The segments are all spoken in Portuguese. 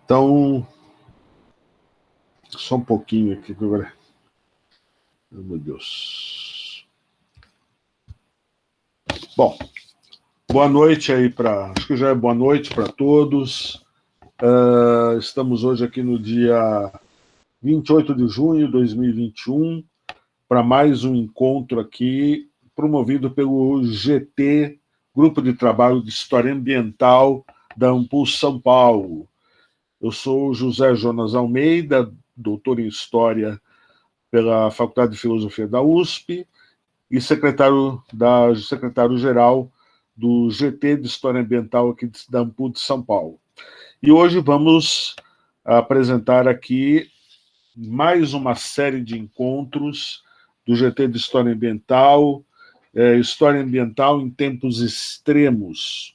Então, só um pouquinho aqui agora. Oh, meu Deus. Bom, boa noite aí para... Acho que já é boa noite para todos. Estamos hoje aqui no dia 28 de junho de 2021 para mais um encontro aqui promovido pelo GT, Grupo de Trabalho de História Ambiental da Ampul São Paulo. Eu sou José Jonas Almeida, doutor em História pela Faculdade de Filosofia da USP e secretário-geral do GT de História Ambiental aqui da Ampul de São Paulo. E hoje vamos apresentar aqui mais uma série de encontros do GT de História Ambiental em tempos extremos.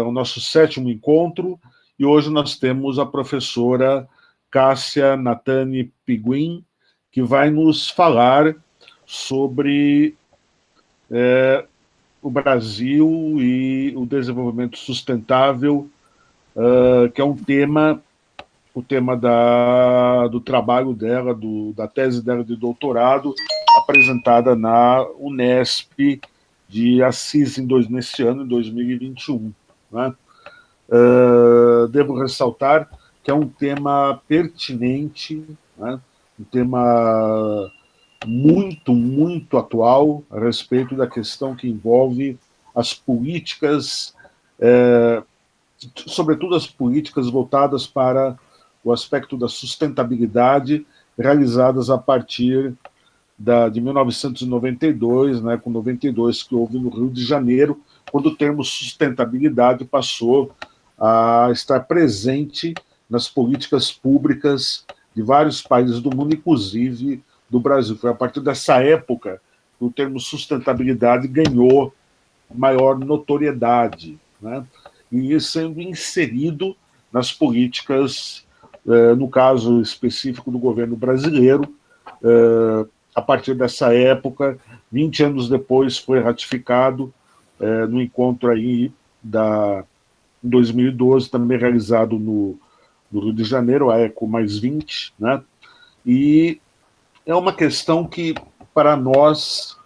O nosso 7º encontro, e hoje nós temos a professora Cássia Nathani Piguin, que vai nos falar sobre o Brasil e o desenvolvimento sustentável, que é o tema do trabalho dela, da tese dela de doutorado, apresentada na Unesp de Assis nesse ano, em 2021. Né? Devo ressaltar que é um tema pertinente, né? Um tema muito, muito atual a respeito da questão que envolve as políticas, sobretudo as políticas voltadas para o aspecto da sustentabilidade, realizadas a partir de 1992, né, com 92, que houve no Rio de Janeiro, quando o termo sustentabilidade passou a estar presente nas políticas públicas de vários países do mundo, inclusive do Brasil. Foi a partir dessa época que o termo sustentabilidade ganhou maior notoriedade, né? E sendo inserido nas políticas, no caso específico do governo brasileiro. A partir dessa época, 20 anos depois, foi ratificado no encontro aí em 2012, também realizado no Rio de Janeiro, a ECO mais 20, né? E é uma questão que, para nós,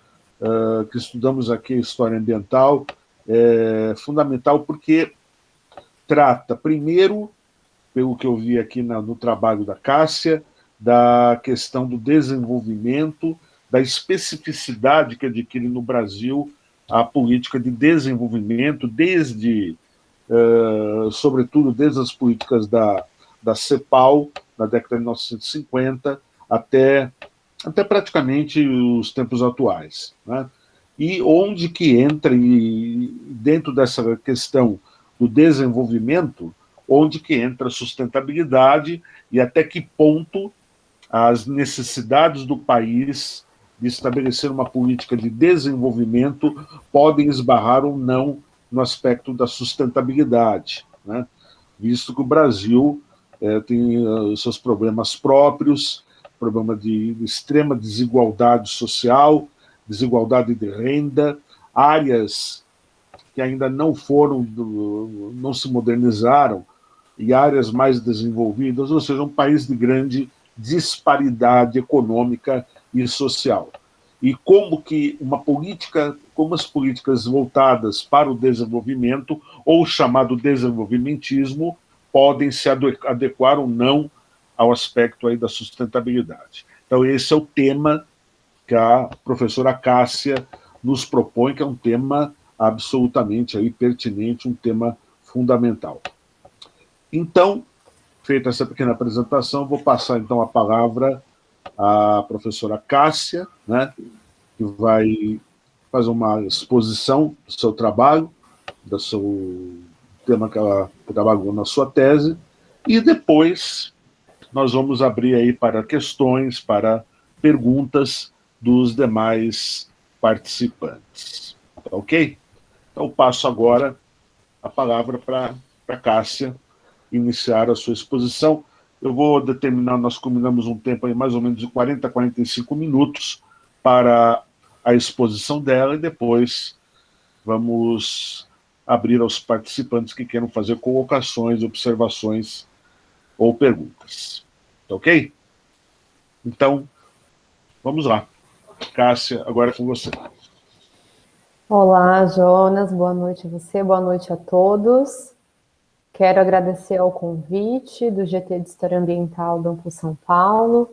que estudamos aqui História Ambiental, é fundamental, porque trata, primeiro, pelo que eu vi aqui no trabalho da Cássia, da questão do desenvolvimento, da especificidade que adquire no Brasil a política de desenvolvimento, sobretudo desde as políticas da CEPAL, na década de 1950, até praticamente os tempos atuais. Né? E onde que entra, dentro dessa questão do desenvolvimento, onde que entra a sustentabilidade e até que ponto as necessidades do país de estabelecer uma política de desenvolvimento podem esbarrar ou não no aspecto da sustentabilidade, né? Visto que o Brasil tem seus problemas próprios, problema de extrema desigualdade social, desigualdade de renda, áreas que ainda não se modernizaram, e áreas mais desenvolvidas, ou seja, um país de grande disparidade econômica e social. E como as políticas voltadas para o desenvolvimento, ou o chamado desenvolvimentismo, podem se adequar ou não ao aspecto aí da sustentabilidade. Então, esse é o tema que a professora Cássia nos propõe, que é um tema absolutamente aí pertinente, um tema fundamental. Então, feita essa pequena apresentação, vou passar então a palavra à professora Cássia, né, que vai fazer uma exposição do seu trabalho, do seu tema que ela trabalhou na sua tese, e depois nós vamos abrir aí para questões, para perguntas dos demais participantes. Tá ok? Então, passo agora a palavra para a Cássia iniciar a sua exposição. Eu vou determinar, nós combinamos um tempo aí mais ou menos de 40 a 45 minutos para a exposição dela, e depois vamos abrir aos participantes que queiram fazer colocações, observações ou perguntas. Tá ok? Então, vamos lá. Cássia, agora é com você. Olá, Jonas, boa noite a você, boa noite a todos. Quero agradecer ao convite do GT de História Ambiental do Amplo São Paulo,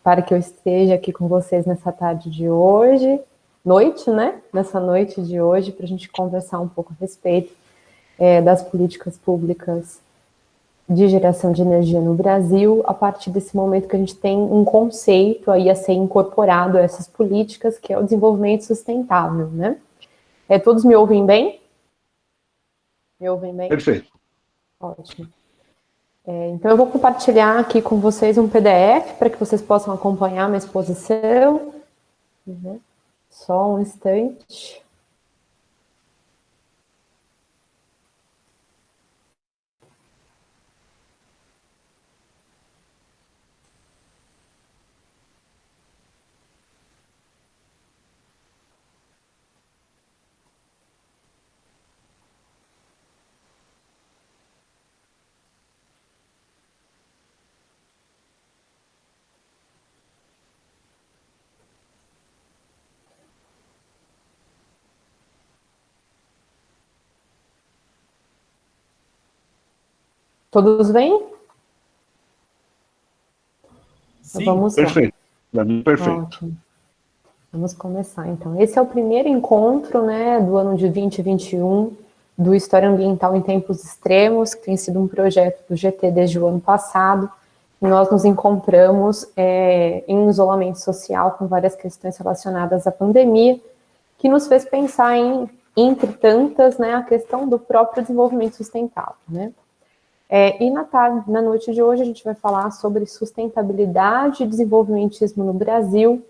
para que eu esteja aqui com vocês nessa tarde de hoje, nessa noite de hoje, para a gente conversar um pouco a respeito das políticas públicas de geração de energia no Brasil, a partir desse momento que a gente tem um conceito aí a ser incorporado a essas políticas, que é o desenvolvimento sustentável, né? Todos me ouvem bem? Me ouvem bem? Perfeito. Ótimo. Então eu vou compartilhar aqui com vocês um PDF para que vocês possam acompanhar a minha exposição. Só um instante. Todos bem? Sim, vamos perfeito. Para mim, perfeito. Ótimo. Vamos começar, então. Esse é o primeiro encontro, né, do ano de 2021, do História Ambiental em Tempos Extremos, que tem sido um projeto do GT desde o ano passado. E nós nos encontramos em isolamento social com várias questões relacionadas à pandemia, que nos fez pensar em, entre tantas, né, a questão do próprio desenvolvimento sustentável, né? E na noite de hoje a gente vai falar sobre sustentabilidade e desenvolvimentismo no Brasil,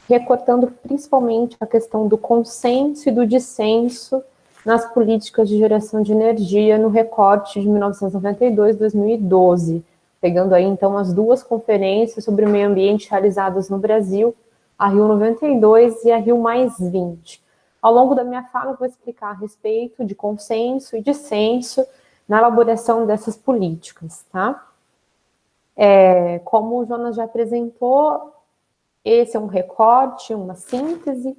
recortando principalmente a questão do consenso e do dissenso nas políticas de geração de energia no recorte de 1992 e 2012, pegando aí então as duas conferências sobre o meio ambiente realizadas no Brasil, a Rio 92 e a Rio Mais 20. Ao longo da minha fala eu vou explicar a respeito de consenso e dissenso na elaboração dessas políticas, tá? Como o Jonas já apresentou, esse é um recorte, uma síntese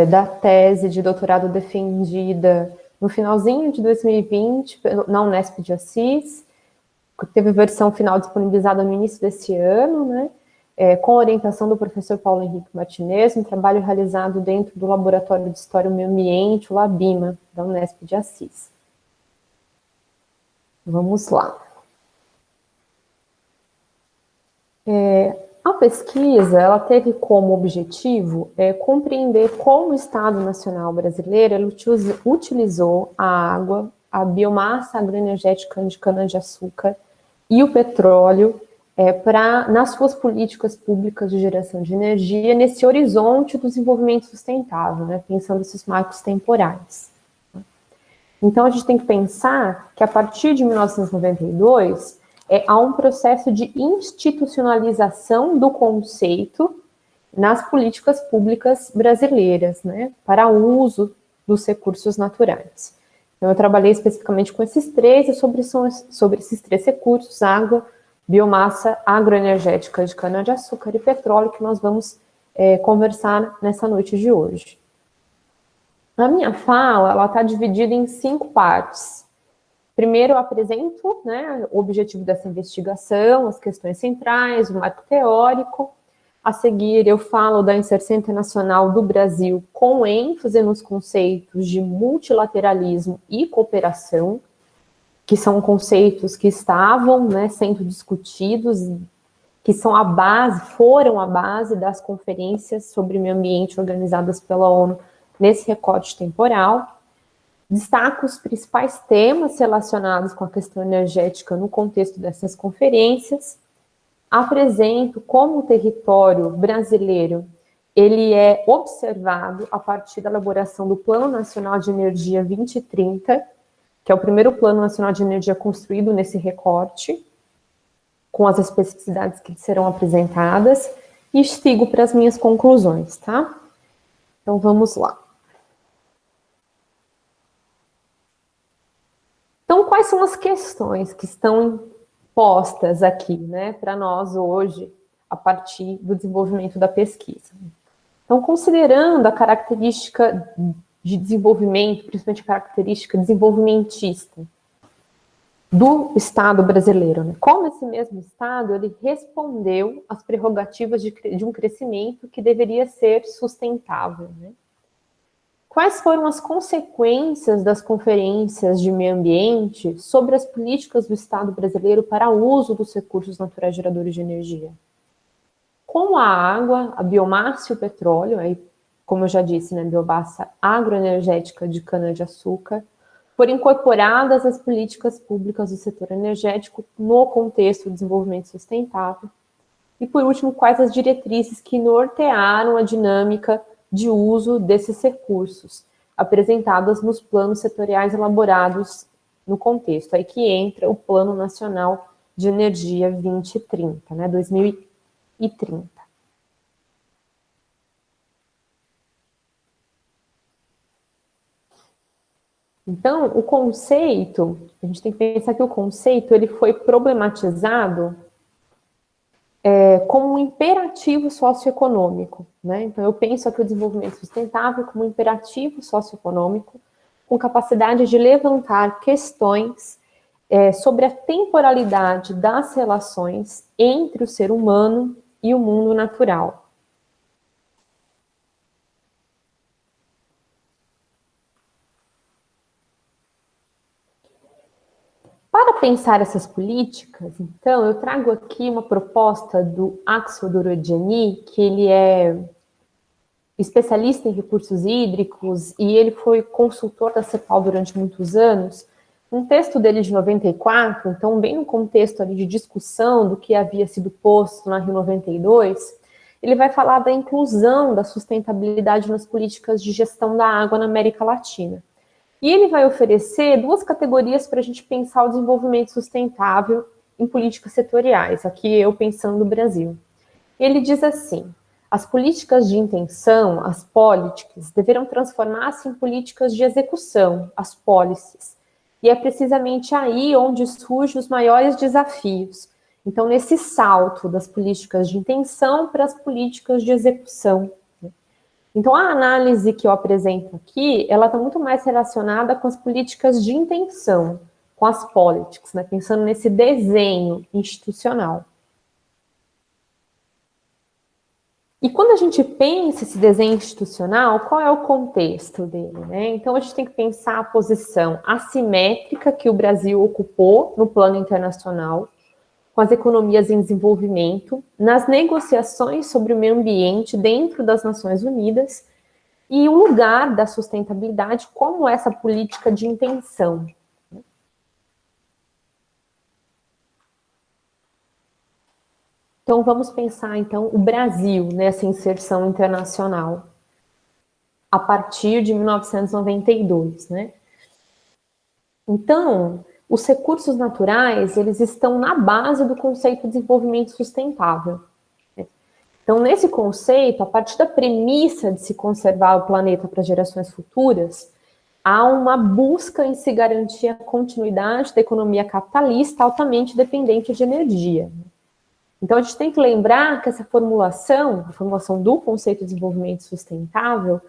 da tese de doutorado defendida no finalzinho de 2020 na Unesp de Assis, que teve a versão final disponibilizada no início desse ano, né? Com orientação do professor Paulo Henrique Martinez, um trabalho realizado dentro do Laboratório de História e Meio Ambiente, o LABIMA, da Unesp de Assis. Vamos lá. A pesquisa, ela teve como objetivo compreender como o Estado Nacional Brasileiro utilizou a água, a biomassa agroenergética de cana-de-açúcar e o petróleo nas suas políticas públicas de geração de energia nesse horizonte do desenvolvimento sustentável, né, pensando esses marcos temporais. Então, a gente tem que pensar que, a partir de 1992, há um processo de institucionalização do conceito nas políticas públicas brasileiras, né, para o uso dos recursos naturais. Então, eu trabalhei especificamente com esses três e sobre esses três recursos: água, biomassa agroenergética de cana-de-açúcar e petróleo, que nós vamos conversar nessa noite de hoje. A minha fala, ela está dividida em 5 partes. Primeiro, eu apresento, né, o objetivo dessa investigação, as questões centrais, o marco teórico. A seguir, eu falo da inserção internacional do Brasil com ênfase nos conceitos de multilateralismo e cooperação, que são conceitos que estavam, né, sendo discutidos, que foram a base das conferências sobre meio ambiente organizadas pela ONU nesse recorte temporal. Destaco os principais temas relacionados com a questão energética no contexto dessas conferências. Apresento como o território brasileiro ele é observado a partir da elaboração do Plano Nacional de Energia 2030, que é o primeiro Plano Nacional de Energia construído nesse recorte, com as especificidades que serão apresentadas, e sigo para as minhas conclusões, tá? Então, vamos lá. Então, quais são as questões que estão postas aqui, né, para nós hoje, a partir do desenvolvimento da pesquisa? Então, considerando a característica de desenvolvimento, principalmente a característica desenvolvimentista do Estado brasileiro, né? Como esse mesmo Estado ele respondeu às prerrogativas de um crescimento que deveria ser sustentável, né? Quais foram as consequências das conferências de meio ambiente sobre as políticas do Estado brasileiro para o uso dos recursos naturais geradores de energia? Como a água, a biomassa e o petróleo, aí, como eu já disse, né, biomassa agroenergética de cana-de-açúcar, foram incorporadas às políticas públicas do setor energético no contexto do desenvolvimento sustentável. E, por último, quais as diretrizes que nortearam a dinâmica de uso desses recursos, apresentadas nos planos setoriais elaborados no contexto. Aí que entra o Plano Nacional de Energia 2030, né, 2030. Então, o conceito, a gente tem que pensar que o conceito ele foi problematizado como um imperativo socioeconômico, né? Então, eu penso aqui o desenvolvimento sustentável como um imperativo socioeconômico, com capacidade de levantar questões sobre a temporalidade das relações entre o ser humano e o mundo natural. Para pensar essas políticas, então, eu trago aqui uma proposta do Axel Dorogiani, que ele é especialista em recursos hídricos e ele foi consultor da CEPAL durante muitos anos. Um texto dele de 94, então bem no contexto ali de discussão do que havia sido posto na Rio 92, ele vai falar da inclusão da sustentabilidade nas políticas de gestão da água na América Latina. E ele vai oferecer duas categorias para a gente pensar o desenvolvimento sustentável em políticas setoriais, aqui eu pensando no Brasil. Ele diz assim: as políticas de intenção, as policies, deverão transformar-se em políticas de execução, as policies. E é precisamente aí onde surgem os maiores desafios. Então, nesse salto das políticas de intenção para as políticas de execução. Então, a análise que eu apresento aqui, ela está muito mais relacionada com as políticas de intenção, com as politics, né? Pensando nesse desenho institucional. E quando a gente pensa esse desenho institucional, qual é o contexto dele, né? Então, a gente tem que pensar a posição assimétrica que o Brasil ocupou no plano internacional, com as economias em desenvolvimento, nas negociações sobre o meio ambiente dentro das Nações Unidas, e o lugar da sustentabilidade como essa política de intenção. Então, vamos pensar, então, o Brasil nessa inserção internacional, a partir de 1992, né? Então, os recursos naturais, eles estão na base do conceito de desenvolvimento sustentável. Então, nesse conceito, a partir da premissa de se conservar o planeta para gerações futuras, há uma busca em se garantir a continuidade da economia capitalista altamente dependente de energia. Então, a gente tem que lembrar que essa formulação, a formulação do conceito de desenvolvimento sustentável,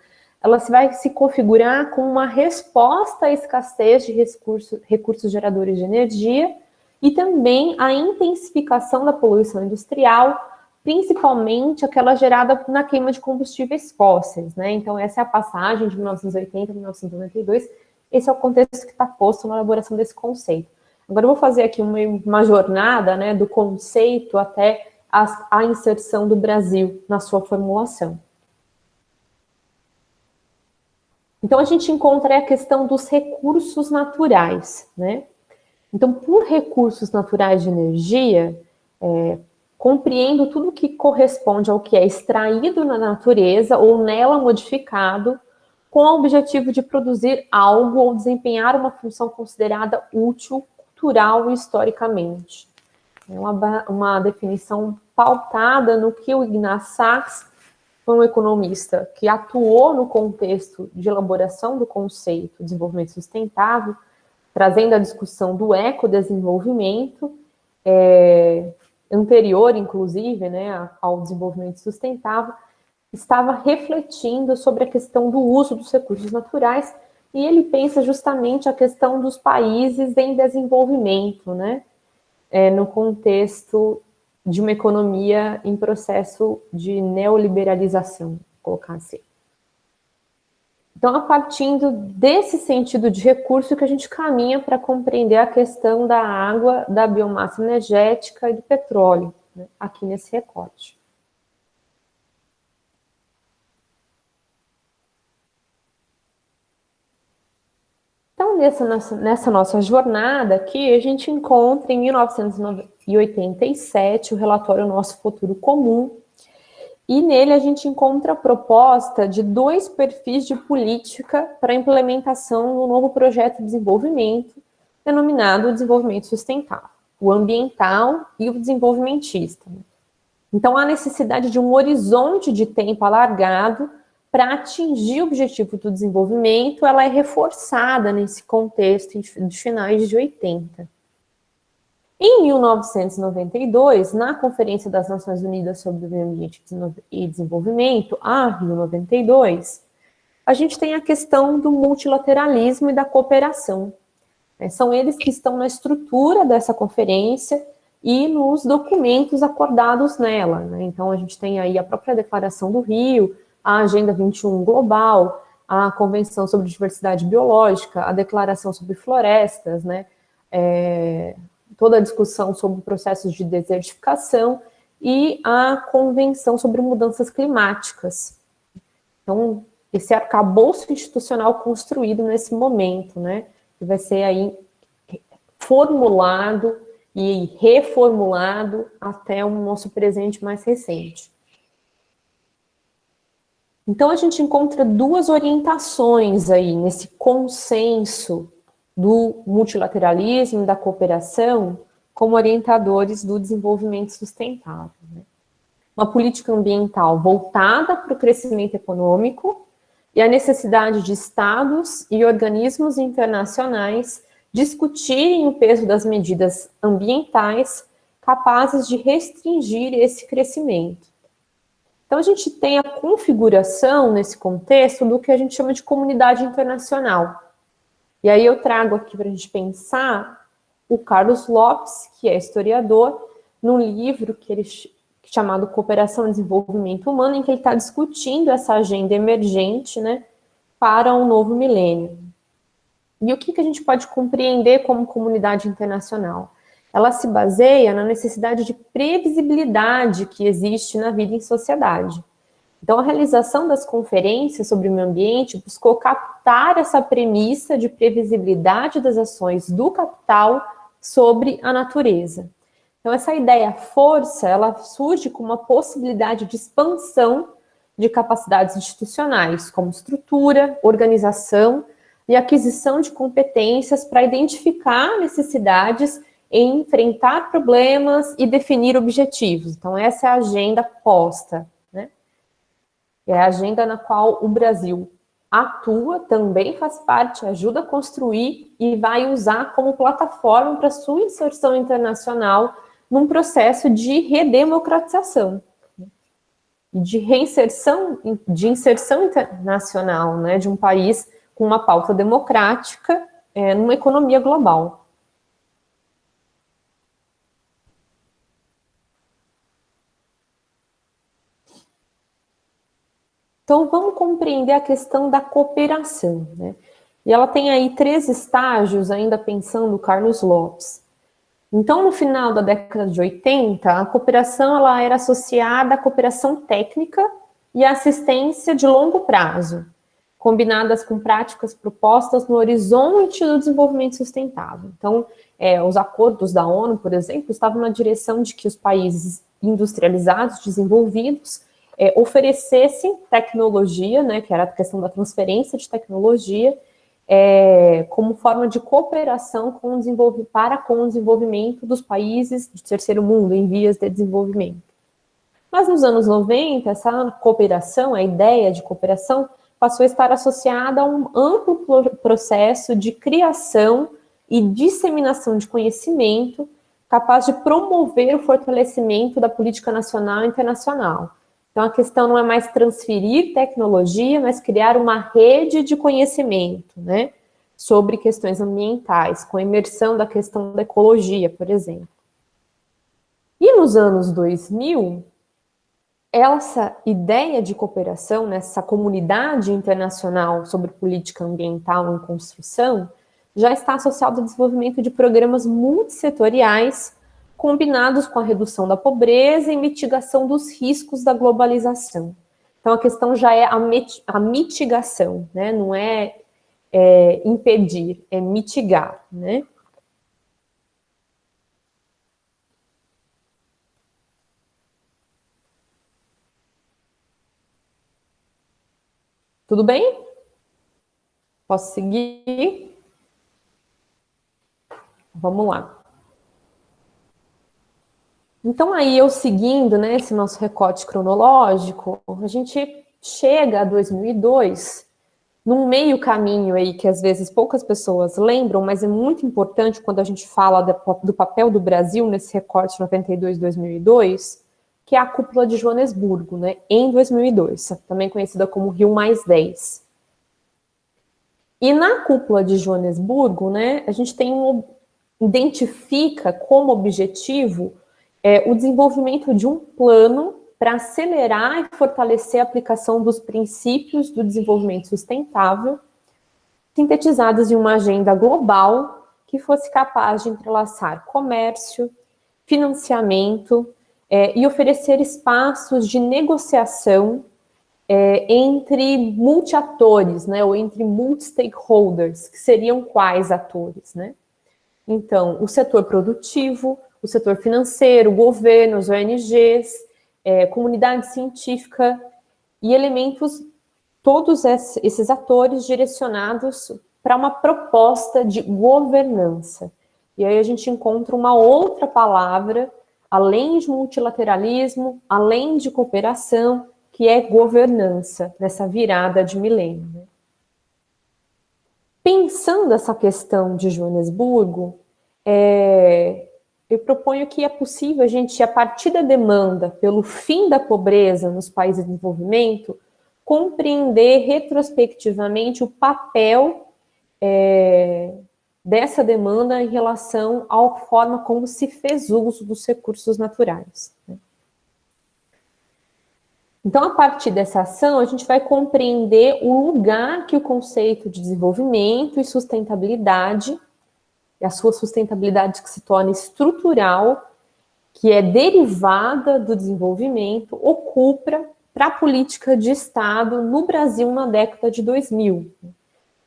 ela vai se configurar como uma resposta à escassez de recursos geradores de energia e também à intensificação da poluição industrial, principalmente aquela gerada na queima de combustíveis fósseis, né? Então, essa é a passagem de 1980 a 1992, esse é o contexto que está posto na elaboração desse conceito. Agora, eu vou fazer aqui uma jornada, né, do conceito até a inserção do Brasil na sua formulação. Então, a gente encontra a questão dos recursos naturais, né? Então, por recursos naturais de energia, compreendo tudo que corresponde ao que é extraído na natureza ou nela modificado, com o objetivo de produzir algo ou desempenhar uma função considerada útil, cultural e historicamente. É uma definição pautada no que o Ignaz Sachs, foi um economista que atuou no contexto de elaboração do conceito de desenvolvimento sustentável, trazendo a discussão do ecodesenvolvimento, anterior, inclusive, né, ao desenvolvimento sustentável, estava refletindo sobre a questão do uso dos recursos naturais, e ele pensa justamente a questão dos países em desenvolvimento, né, no contexto de uma economia em processo de neoliberalização, vou colocar assim. Então, a partir desse sentido de recurso que a gente caminha para compreender a questão da água, da biomassa energética e do petróleo, né, aqui nesse recorte. Então, nessa nossa jornada aqui, a gente encontra em 1987 o relatório Nosso Futuro Comum, e nele a gente encontra a proposta de 2 perfis de política para a implementação do novo projeto de desenvolvimento, denominado desenvolvimento sustentável, o ambiental e o desenvolvimentista. Então, a necessidade de um horizonte de tempo alargado para atingir o objetivo do desenvolvimento, ela é reforçada nesse contexto de finais de 80. Em 1992, na Conferência das Nações Unidas sobre o Meio Ambiente e Desenvolvimento, a Rio 92, a gente tem a questão do multilateralismo e da cooperação. São eles que estão na estrutura dessa conferência e nos documentos acordados nela, né? Então, a gente tem aí a própria Declaração do Rio, a Agenda 21 Global, a Convenção sobre Diversidade Biológica, a Declaração sobre Florestas, né? Toda a discussão sobre processos de desertificação e a Convenção sobre Mudanças Climáticas. Então, esse arcabouço institucional construído nesse momento, né, que vai ser aí formulado e reformulado até o nosso presente mais recente. Então, a gente encontra 2 orientações aí nesse consenso do multilateralismo e da cooperação como orientadores do desenvolvimento sustentável, né? Uma política ambiental voltada para o crescimento econômico e a necessidade de estados e organismos internacionais discutirem o peso das medidas ambientais capazes de restringir esse crescimento. Então, a gente tem a configuração, nesse contexto, do que a gente chama de comunidade internacional. E aí eu trago aqui para a gente pensar o Carlos Lopes, que é historiador, num livro chamado Cooperação e Desenvolvimento Humano, em que ele está discutindo essa agenda emergente, né, para um novo milênio. E o que a gente pode compreender como comunidade internacional? Ela se baseia na necessidade de previsibilidade que existe na vida em sociedade. Então, a realização das conferências sobre o meio ambiente buscou captar essa premissa de previsibilidade das ações do capital sobre a natureza. Então, essa ideia força, ela surge com uma possibilidade de expansão de capacidades institucionais, como estrutura, organização e aquisição de competências para identificar necessidades em enfrentar problemas e definir objetivos. Então, essa é a agenda posta. É a agenda na qual o Brasil atua, também faz parte, ajuda a construir e vai usar como plataforma para sua inserção internacional num processo de redemocratização, de reinserção, de inserção internacional, né, de um país com uma pauta democrática numa economia global. Então, vamos compreender a questão da cooperação, né? E ela tem aí 3 estágios, ainda pensando Carlos Lopes. Então, no final da década de 80, a cooperação ela era associada à cooperação técnica e à assistência de longo prazo, combinadas com práticas propostas no horizonte do desenvolvimento sustentável. Então, os acordos da ONU, por exemplo, estavam na direção de que os países industrializados, desenvolvidos, oferecessem tecnologia, né, que era a questão da transferência de tecnologia, como forma de cooperação com o desenvolvimento dos países do terceiro mundo, em vias de desenvolvimento. Mas nos anos 90, essa cooperação, a ideia de cooperação, passou a estar associada a um amplo processo de criação e disseminação de conhecimento capaz de promover o fortalecimento da política nacional e internacional. Então, a questão não é mais transferir tecnologia, mas criar uma rede de conhecimento, né, sobre questões ambientais, com a imersão da questão da ecologia, por exemplo. E nos anos 2000, essa ideia de cooperação, nessa comunidade internacional sobre política ambiental em construção, já está associada ao desenvolvimento de programas multissetoriais combinados com a redução da pobreza e mitigação dos riscos da globalização. Então, a questão já é a mitigação, né? Não é impedir, é mitigar, né? Tudo bem? Posso seguir? Vamos lá. Então, aí, eu seguindo, né, esse nosso recorte cronológico, a gente chega a 2002, num meio caminho aí que, às vezes, poucas pessoas lembram, mas é muito importante quando a gente fala do papel do Brasil nesse recorte 92-2002, que é a Cúpula de Joanesburgo, né, em 2002, também conhecida como Rio+10. E na Cúpula de Joanesburgo, né, a gente identifica como objetivo o desenvolvimento de um plano para acelerar e fortalecer a aplicação dos princípios do desenvolvimento sustentável, sintetizados em uma agenda global que fosse capaz de entrelaçar comércio, financiamento e oferecer espaços de negociação entre multi-atores, né, ou entre multi-stakeholders, que seriam quais atores, né? Então, o setor produtivo, o setor financeiro, o governo, as ONGs, comunidade científica e elementos, todos esses atores direcionados para uma proposta de governança. E aí a gente encontra uma outra palavra, além de multilateralismo, além de cooperação, que é governança, nessa virada de milênio, né? Pensando essa questão de Joanesburgo, eu proponho que é possível a gente, a partir da demanda pelo fim da pobreza nos países em desenvolvimento, compreender retrospectivamente o papel dessa demanda em relação à forma como se fez uso dos recursos naturais, né? Então, a partir dessa ação, a gente vai compreender o lugar que o conceito de desenvolvimento e sustentabilidade, e a sua sustentabilidade que se torna estrutural, que é derivada do desenvolvimento, ocupa para a política de Estado no Brasil na década de 2000.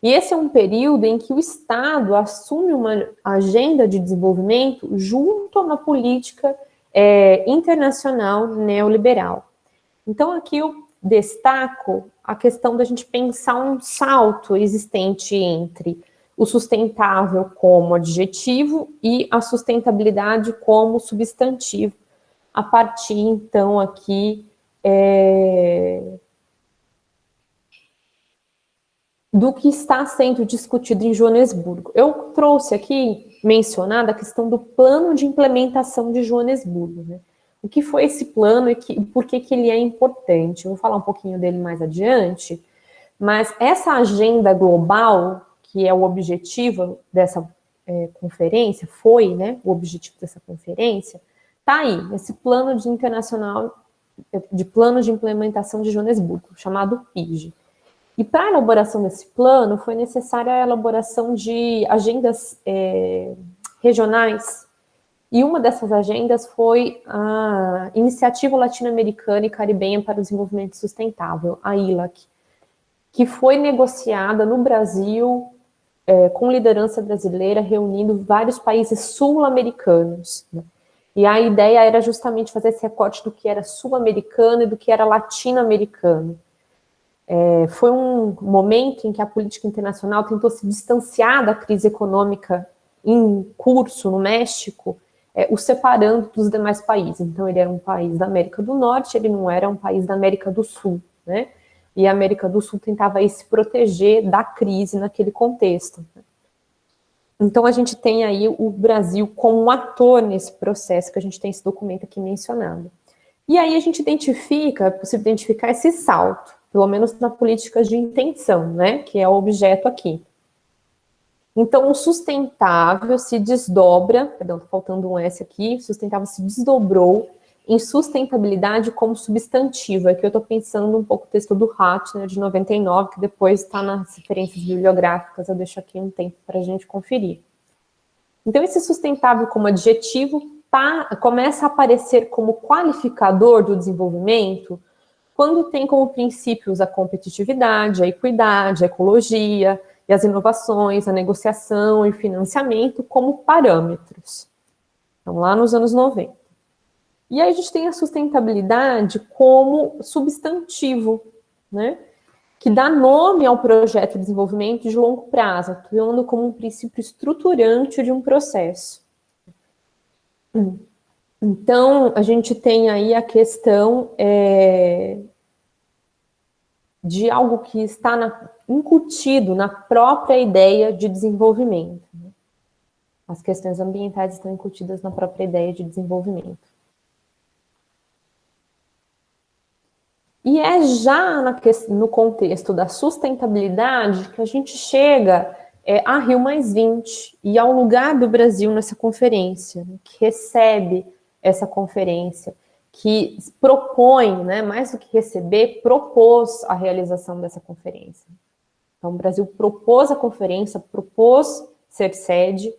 E esse é um período em que o Estado assume uma agenda de desenvolvimento junto a uma política internacional neoliberal. Então, aqui eu destaco a questão da gente pensar um salto existente entre o sustentável como adjetivo e a sustentabilidade como substantivo, a partir, então, aqui do que está sendo discutido em Joanesburgo. Eu trouxe aqui mencionada a questão do plano de implementação de Joanesburgo, né? O que foi esse plano e por que ele é importante? Eu vou falar um pouquinho dele mais adiante, mas essa agenda global, que é o objetivo dessa conferência, foi, né, o objetivo dessa conferência, está aí, nesse plano de plano de implementação de Joanesburgo, chamado PIJ. E para a elaboração desse plano, foi necessária a elaboração de agendas regionais. E uma dessas agendas foi a Iniciativa Latino-Americana e Caribenha para o Desenvolvimento Sustentável, a ILAC, que foi negociada no Brasil com liderança brasileira, reunindo vários países sul-americanos, né? E a ideia era justamente fazer esse recorte do que era sul-americano e do que era latino-americano. Foi um momento em que a política internacional tentou se distanciar da crise econômica em curso no México, o separando dos demais países. Então, ele era um país da América do Norte, ele não era um país da América do Sul, né? E a América do Sul tentava aí se proteger da crise naquele contexto. Então, a gente tem aí o Brasil como um ator nesse processo, que a gente tem esse documento aqui mencionado. E aí a gente identifica, é possível identificar esse salto, pelo menos na política de intenção, né, que é o objeto aqui. Então, o sustentável se desdobra, perdão, tá faltando um S aqui, sustentável se desdobrou em sustentabilidade como substantivo. Aqui eu estou pensando um pouco o texto do Ratner, de 99, que depois está nas referências bibliográficas, eu deixo aqui um tempo para a gente conferir. Então, esse sustentável como adjetivo começa a aparecer como qualificador do desenvolvimento quando tem como princípios a competitividade, a equidade, a ecologia e as inovações, a negociação e financiamento como parâmetros. Então, lá nos anos 90. E aí a gente tem a sustentabilidade como substantivo, né? Que dá nome ao projeto de desenvolvimento de longo prazo, atuando como um princípio estruturante de um processo. Então, a gente tem aí a questão de algo que está incutido na própria ideia de desenvolvimento. Né? As questões ambientais estão incutidas na própria ideia de desenvolvimento. E é já no contexto da sustentabilidade que a gente chega a Rio+20 e ao lugar do Brasil nessa conferência, né, que recebe essa conferência, que propõe, né, mais do que receber, propôs a realização dessa conferência. Então, o Brasil propôs a conferência, propôs ser sede,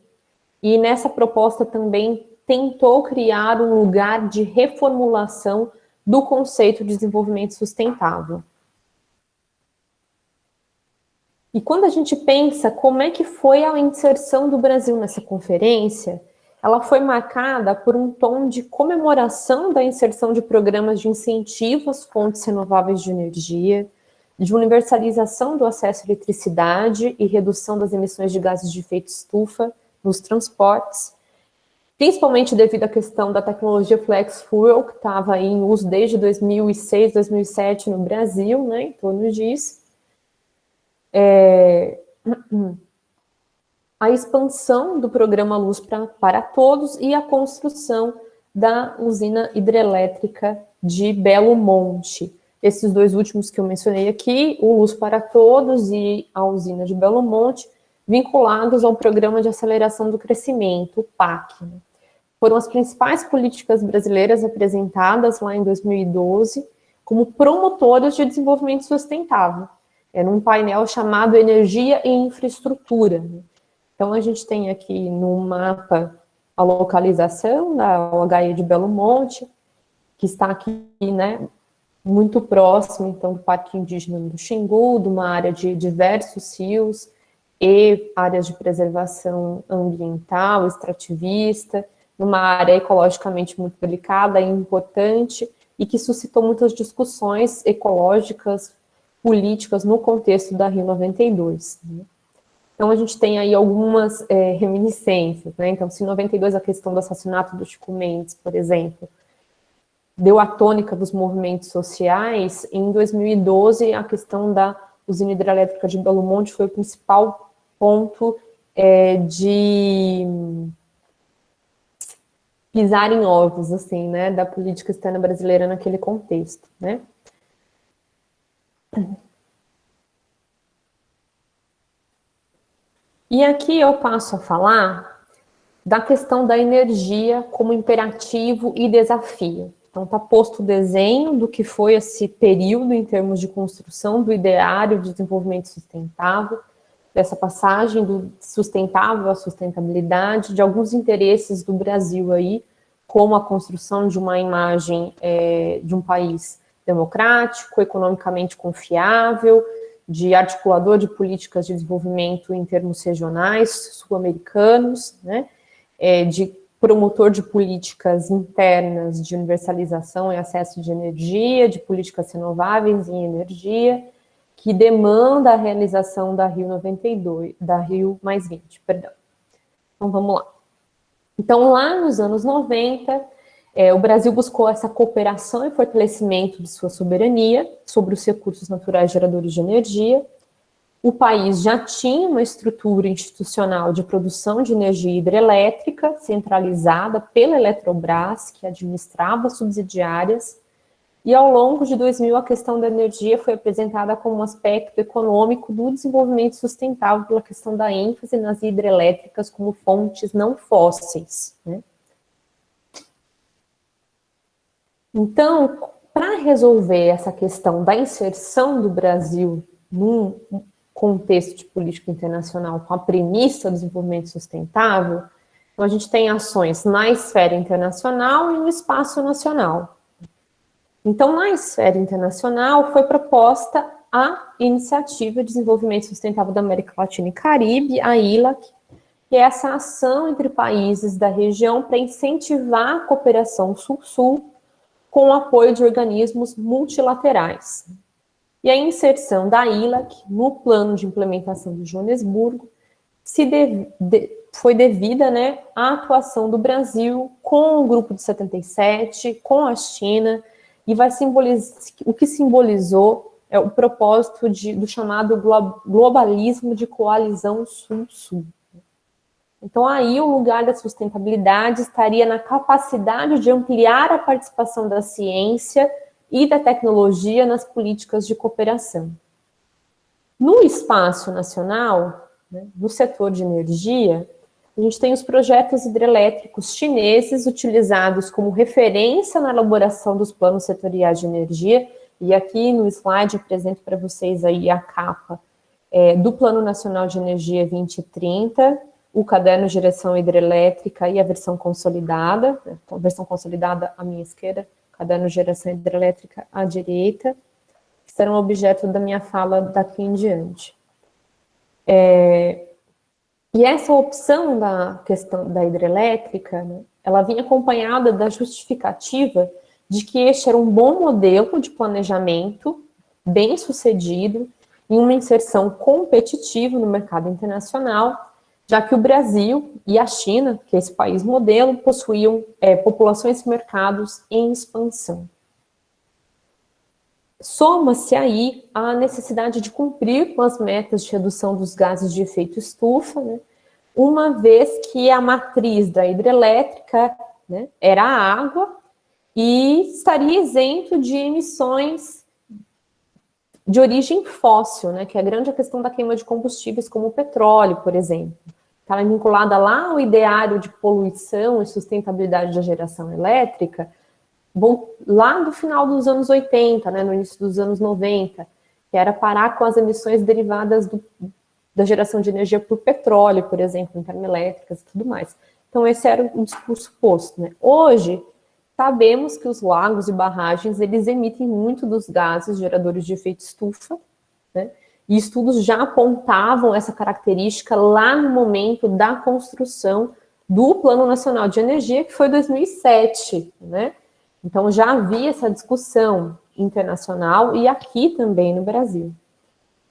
e nessa proposta também tentou criar um lugar de reformulação do conceito de desenvolvimento sustentável. E quando a gente pensa como é que foi a inserção do Brasil nessa conferência, ela foi marcada por um tom de comemoração da inserção de programas de incentivo às fontes renováveis de energia, de universalização do acesso à eletricidade e redução das emissões de gases de efeito estufa nos transportes, principalmente devido à questão da tecnologia flex fuel, que estava em uso desde 2006, 2007 no Brasil, né, em torno disso. A expansão do programa Luz para Todos e a construção da usina hidrelétrica de Belo Monte. Esses dois últimos que eu mencionei aqui, o Luz para Todos e a usina de Belo Monte, vinculados ao Programa de Aceleração do Crescimento, o PAC. Né? Foram as principais políticas brasileiras apresentadas lá em 2012 como promotoras de desenvolvimento sustentável. Era um painel chamado Energia e Infraestrutura. Né? Então, a gente tem aqui no mapa a localização da OHE de Belo Monte, que está aqui, né, muito próximo, então, do Parque Indígena do Xingu, de uma área de diversos rios e áreas de preservação ambiental, extrativista, numa área ecologicamente muito delicada e importante, e que suscitou muitas discussões ecológicas, políticas, no contexto da Rio92. Né? Então, a gente tem aí algumas reminiscências, né? Então, se em 92 a questão do assassinato do Chico Mendes, por exemplo, deu a tônica dos movimentos sociais, em 2012 a questão da usina hidrelétrica de Belo Monte foi o principal ponto de pisar em ovos, assim, né, da política externa brasileira naquele contexto, né. E aqui eu passo a falar da questão da energia como imperativo e desafio. Então, está posto o desenho do que foi esse período em termos de construção do ideário de desenvolvimento sustentável, dessa passagem do sustentável à sustentabilidade, de alguns interesses do Brasil aí, como a construção de uma imagem de um país democrático, economicamente confiável, de articulador de políticas de desenvolvimento em termos regionais, sul-americanos, né, de promotor de políticas internas de universalização e acesso de energia, de políticas renováveis em energia, que demanda a realização da Rio92, da Rio+20, perdão. Então, vamos lá. Então, lá nos anos 90, o Brasil buscou essa cooperação e fortalecimento de sua soberania sobre os recursos naturais geradores de energia, O país já tinha uma estrutura institucional de produção de energia hidrelétrica centralizada pela Eletrobras, que administrava subsidiárias, e ao longo de 2000 a questão da energia foi apresentada como um aspecto econômico do desenvolvimento sustentável pela questão da ênfase nas hidrelétricas como fontes não fósseis, né? Então, para resolver essa questão da inserção do Brasil num contexto de política internacional com a premissa do desenvolvimento sustentável, então a gente tem ações na esfera internacional e no espaço nacional. Então, na esfera internacional, foi proposta a Iniciativa de Desenvolvimento Sustentável da América Latina e Caribe, a ILAC, que é essa ação entre países da região para incentivar a cooperação Sul-Sul com o apoio de organismos multilaterais. E a inserção da ILAC no plano de implementação de Joanesburgo foi devida, né, à atuação do Brasil com o Grupo de 77, com a China, e vai simbolizar, o que simbolizou é o propósito do chamado globalismo de coalizão Sul-Sul. Então, aí o lugar da sustentabilidade estaria na capacidade de ampliar a participação da ciência e da tecnologia nas políticas de cooperação. No espaço nacional, né, no setor de energia, a gente tem os projetos hidrelétricos chineses utilizados como referência na elaboração dos planos setoriais de energia, e aqui no slide apresento para vocês aí a capa do Plano Nacional de Energia 2030, o caderno de direção hidrelétrica e a versão consolidada, a versão consolidada à minha esquerda, caderno de geração hidrelétrica à direita, que serão objeto da minha fala daqui em diante. E essa opção da questão da hidrelétrica, né, ela vinha acompanhada da justificativa de que este era um bom modelo de planejamento, bem sucedido, em uma inserção competitiva no mercado internacional, já que o Brasil e a China, que é esse país modelo, possuíam populações e mercados em expansão. Soma-se aí a necessidade de cumprir com as metas de redução dos gases de efeito estufa, né, uma vez que a matriz da hidrelétrica, né, era a água e estaria isento de emissões de origem fóssil, né, que é a grande questão da queima de combustíveis como o petróleo, por exemplo. Estava vinculada lá ao ideário de poluição e sustentabilidade da geração elétrica, lá do final dos anos 80, né, no início dos anos 90, que era parar com as emissões derivadas da geração de energia por petróleo, por exemplo, em termoelétricas e tudo mais. Então, esse era o discurso posto, né? Hoje, sabemos que os lagos e barragens, eles emitem muito dos gases geradores de efeito estufa, né? E estudos já apontavam essa característica lá no momento da construção do Plano Nacional de Energia, que foi 2007, né? Então, já havia essa discussão internacional e aqui também no Brasil.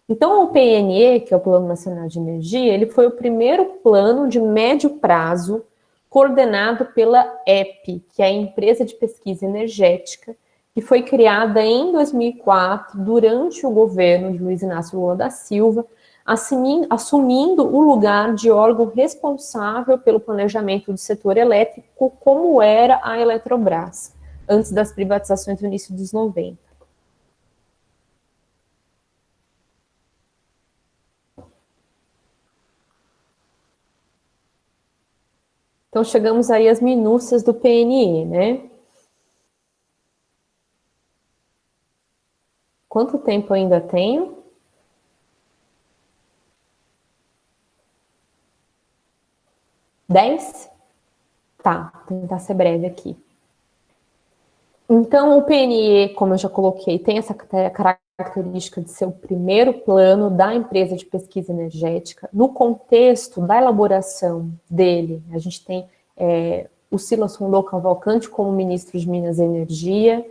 Então, o PNE, que é o Plano Nacional de Energia, ele foi o primeiro plano de médio prazo coordenado pela EPE, que é a Empresa de Pesquisa Energética, que foi criada em 2004, durante o governo de Luiz Inácio Lula da Silva, assumindo o lugar de órgão responsável pelo planejamento do setor elétrico, como era a Eletrobras, antes das privatizações do início dos 90. Então, chegamos aí às minúcias do PNE, né? Quanto tempo eu ainda tenho? 10? Tá, vou tentar ser breve aqui. Então, o PNE, como eu já coloquei, tem essa característica de ser o primeiro plano da empresa de pesquisa energética. No contexto da elaboração dele, a gente tem o Silas Rondô Cavalcante como ministro de Minas e Energia,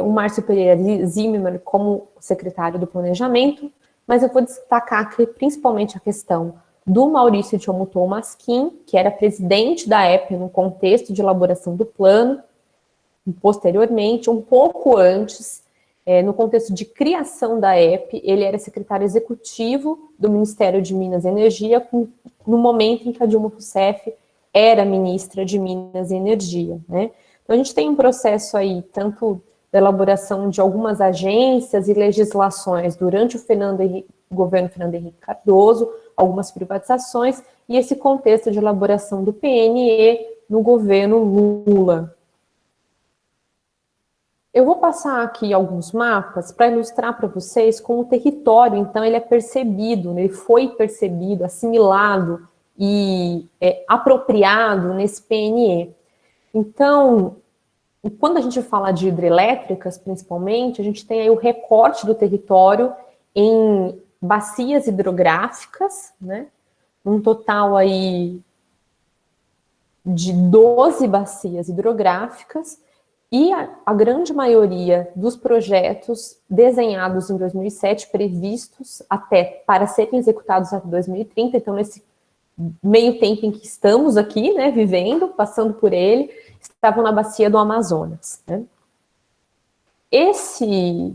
o Márcio Pereira Zimmermann como secretário do Planejamento, mas eu vou destacar aqui principalmente a questão do Maurício de Omutou Masquim, que era presidente da EPE no contexto de elaboração do plano. Posteriormente, um pouco antes, no contexto de criação da EP, ele era secretário executivo do Ministério de Minas e Energia, no momento em que a Dilma Rousseff era ministra de Minas e Energia, né? Então, a gente tem um processo aí, tanto da elaboração de algumas agências e legislações durante o governo Fernando Henrique Cardoso, algumas privatizações, e esse contexto de elaboração do PNE no governo Lula. Eu vou passar aqui alguns mapas para ilustrar para vocês como o território, então, ele é percebido, ele foi percebido, assimilado e apropriado nesse PNE. Então, quando a gente fala de hidrelétricas, principalmente, a gente tem aí o recorte do território em bacias hidrográficas, né? Um total aí de 12 bacias hidrográficas, e a grande maioria dos projetos desenhados em 2007, previstos até para serem executados até 2030, então nesse meio tempo em que estamos aqui, né, vivendo, passando por ele, estavam na bacia do Amazonas, né? Esse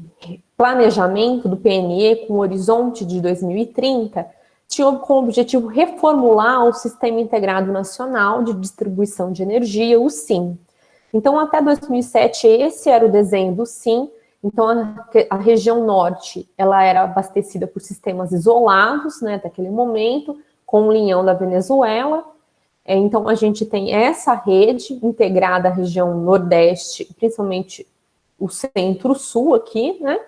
planejamento do PNE com o horizonte de 2030 tinha como objetivo reformular o Sistema Integrado Nacional de Distribuição de Energia, o SIN. Então, até 2007, esse era o desenho do SIN. Então, a região norte, ela era abastecida por sistemas isolados, né, daquele momento, com o linhão da Venezuela. Então, a gente tem essa rede integrada à região nordeste, principalmente o centro-sul aqui, né?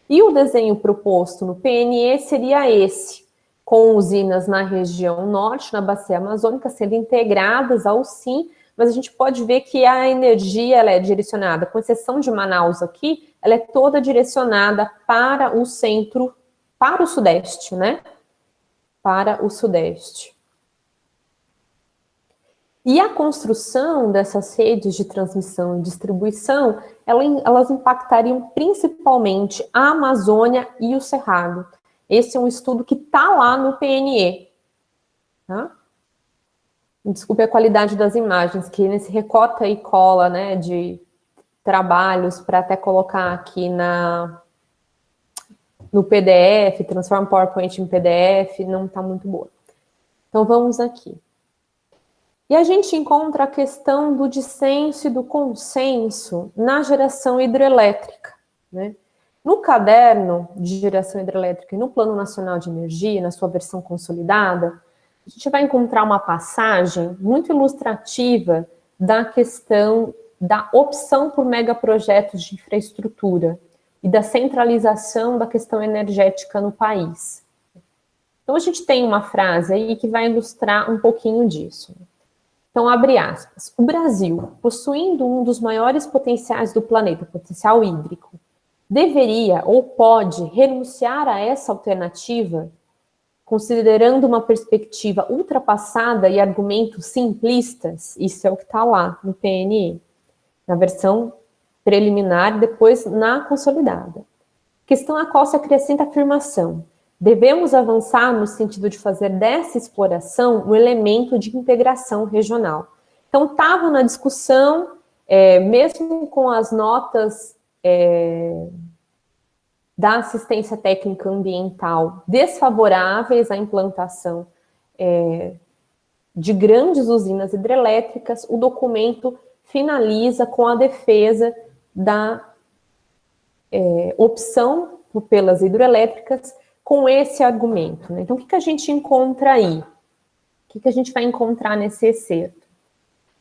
E o desenho proposto no PNE seria esse, com usinas na região norte, na bacia amazônica, sendo integradas ao SIN, mas a gente pode ver que a energia ela é direcionada, com exceção de Manaus aqui, ela é toda direcionada para o centro, para o sudeste, né? Para o sudeste. E a construção dessas redes de transmissão e distribuição, elas impactariam principalmente a Amazônia e o Cerrado. Esse é um estudo que está lá no PNE. Tá? Desculpe a qualidade das imagens, que nesse recorta e cola, né, de trabalhos para até colocar aqui no PDF, transforma o PowerPoint em PDF, não está muito boa. Então, vamos aqui. E a gente encontra a questão do dissenso e do consenso na geração hidrelétrica, né? No caderno de geração hidrelétrica e no Plano Nacional de Energia, na sua versão consolidada, a gente vai encontrar uma passagem muito ilustrativa da questão da opção por megaprojetos de infraestrutura e da centralização da questão energética no país. Então, a gente tem uma frase aí que vai ilustrar um pouquinho disso. Então, abre aspas. O Brasil, possuindo um dos maiores potenciais do planeta, o potencial hídrico, deveria ou pode renunciar a essa alternativa, considerando uma perspectiva ultrapassada e argumentos simplistas? Isso é o que está lá no PNE, na versão preliminar, depois na consolidada. Questão a qual se acrescenta a afirmação: devemos avançar no sentido de fazer dessa exploração um elemento de integração regional. Então, estava na discussão, mesmo com as notas da assistência técnica ambiental desfavoráveis à implantação de grandes usinas hidrelétricas, o documento finaliza com a defesa da opção pelas hidrelétricas com esse argumento, né? Então, o que a gente encontra aí? O que a gente vai encontrar nesse excerto?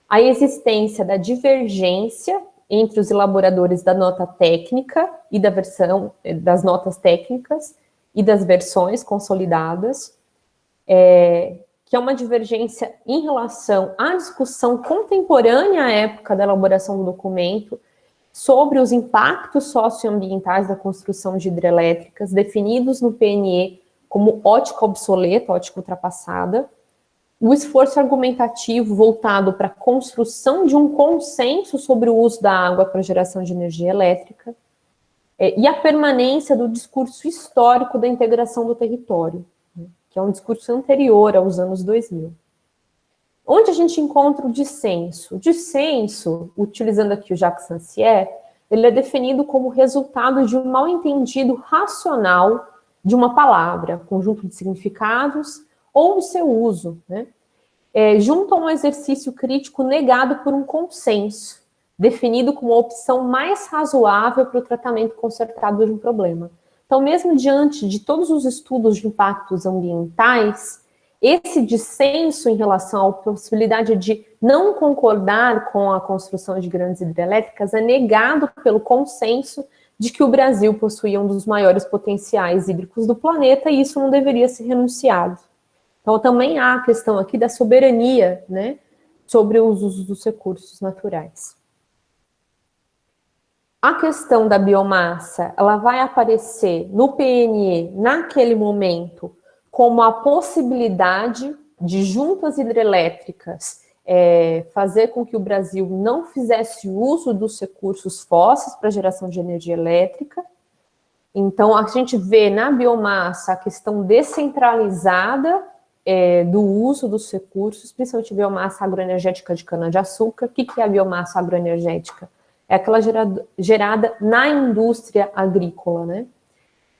A existência da divergência entre os elaboradores da nota técnica e da versão das notas técnicas e das versões consolidadas, que é uma divergência em relação à discussão contemporânea à época da elaboração do documento sobre os impactos socioambientais da construção de hidrelétricas definidos no PNE como ótica obsoleta, ótica ultrapassada, o esforço argumentativo voltado para a construção de um consenso sobre o uso da água para geração de energia elétrica, e a permanência do discurso histórico da integração do território, né, que é um discurso anterior aos anos 2000. Onde a gente encontra o dissenso? O dissenso, utilizando aqui o Jacques Rancière, ele é definido como resultado de um mal-entendido racional de uma palavra, conjunto de significados, ou o seu uso, né? Junto a um exercício crítico negado por um consenso, definido como a opção mais razoável para o tratamento concertado de um problema. Então, mesmo diante de todos os estudos de impactos ambientais, esse dissenso em relação à possibilidade de não concordar com a construção de grandes hidrelétricas é negado pelo consenso de que o Brasil possuía um dos maiores potenciais hídricos do planeta e isso não deveria ser renunciado. Então, também há a questão aqui da soberania, né, sobre os usos dos recursos naturais. A questão da biomassa, ela vai aparecer no PNE, naquele momento, como a possibilidade de juntas hidrelétricas fazer com que o Brasil não fizesse uso dos recursos fósseis para geração de energia elétrica. Então, a gente vê na biomassa a questão descentralizada do uso dos recursos, principalmente biomassa agroenergética de cana-de-açúcar. O que é a biomassa agroenergética? É aquela gerada na indústria agrícola, né?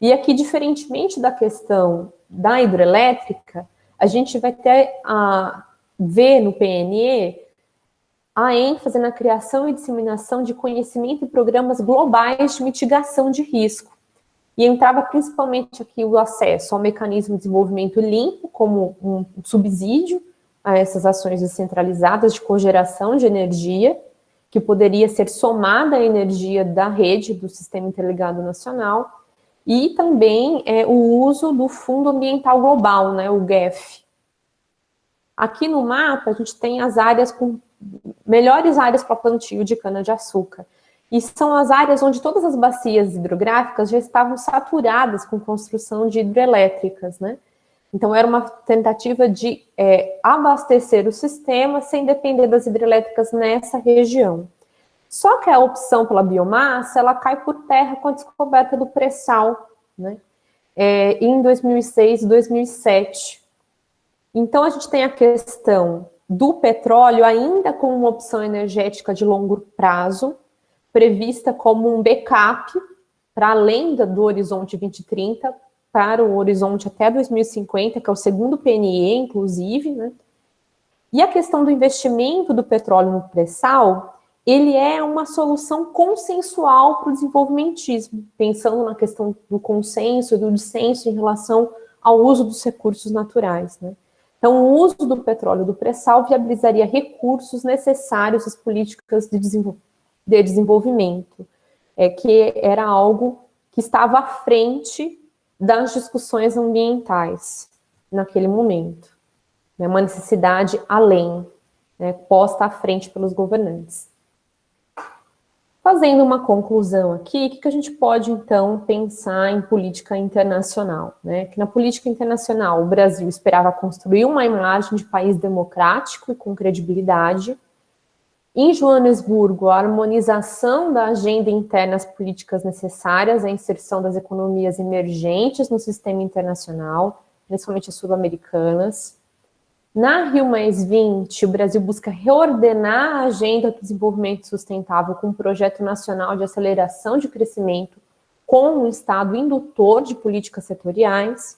E aqui, diferentemente da questão da hidrelétrica, a gente vai ter ver no PNE a ênfase na criação e disseminação de conhecimento e programas globais de mitigação de risco. E entrava principalmente aqui o acesso ao mecanismo de desenvolvimento limpo, como um subsídio a essas ações descentralizadas de cogeração de energia, que poderia ser somada à energia da rede do Sistema Interligado Nacional, e também o uso do Fundo Ambiental Global, né, o GEF. Aqui no mapa, a gente tem as áreas com melhores áreas para plantio de cana-de-açúcar. E são as áreas onde todas as bacias hidrográficas já estavam saturadas com construção de hidrelétricas, né? Então, era uma tentativa de abastecer o sistema sem depender das hidrelétricas nessa região. Só que a opção pela biomassa, ela cai por terra com a descoberta do pré-sal, né? Em 2006 e 2007. Então, a gente tem a questão do petróleo ainda como uma opção energética de longo prazo, prevista como um backup para além do horizonte 2030, para o horizonte até 2050, que é o segundo PNE, inclusive, né? E a questão do investimento do petróleo no pré-sal, ele é uma solução consensual para o desenvolvimentismo, pensando na questão do consenso e do dissenso em relação ao uso dos recursos naturais, né? Então, o uso do petróleo do pré-sal viabilizaria recursos necessários às políticas de desenvolvimento, que era algo que estava à frente das discussões ambientais naquele momento, né, uma necessidade além, né, posta à frente pelos governantes. Fazendo uma conclusão aqui, o que a gente pode, então, pensar em política internacional, né? Que na política internacional o Brasil esperava construir uma imagem de país democrático e com credibilidade. Em Joanesburgo, a harmonização da agenda interna às políticas necessárias à inserção das economias emergentes no sistema internacional, principalmente as sul-americanas. Na Rio+20, o Brasil busca reordenar a agenda do desenvolvimento sustentável com um projeto nacional de aceleração de crescimento com um Estado indutor de políticas setoriais.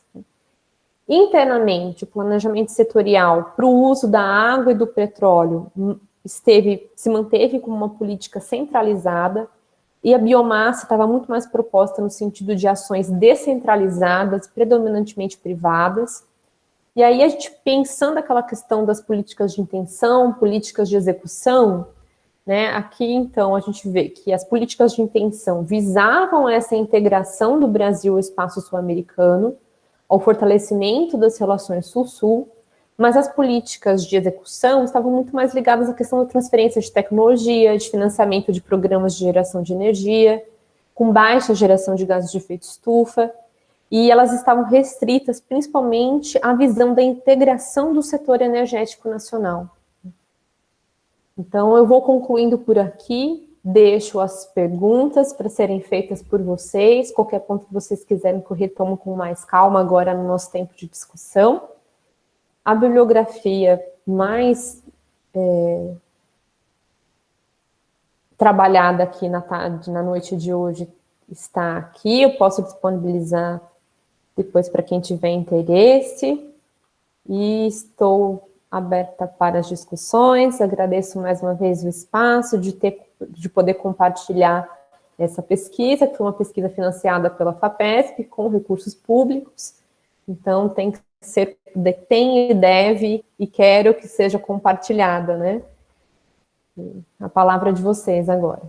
Internamente, o planejamento setorial para o uso da água e do petróleo se manteve como uma política centralizada e a biomassa estava muito mais proposta no sentido de ações descentralizadas, predominantemente privadas. E aí, a gente pensando aquela questão das políticas de intenção, políticas de execução, né, aqui, então, a gente vê que as políticas de intenção visavam essa integração do Brasil ao espaço sul-americano, ao fortalecimento das relações sul-sul, mas as políticas de execução estavam muito mais ligadas à questão da transferência de tecnologia, de financiamento de programas de geração de energia, com baixa geração de gases de efeito estufa, e elas estavam restritas principalmente à visão da integração do setor energético nacional. Então, eu vou concluindo por aqui, deixo as perguntas para serem feitas por vocês, qualquer ponto que vocês quiserem que eu retomo com mais calma agora no nosso tempo de discussão. A bibliografia mais trabalhada aqui na tarde, na noite de hoje, está aqui. Eu posso disponibilizar depois para quem tiver interesse. E estou aberta para as discussões. Agradeço mais uma vez o espaço de poder compartilhar essa pesquisa, que foi uma pesquisa financiada pela FAPESP, com recursos públicos. Então, tem e deve, e quero que seja compartilhada, né? A palavra é de vocês agora.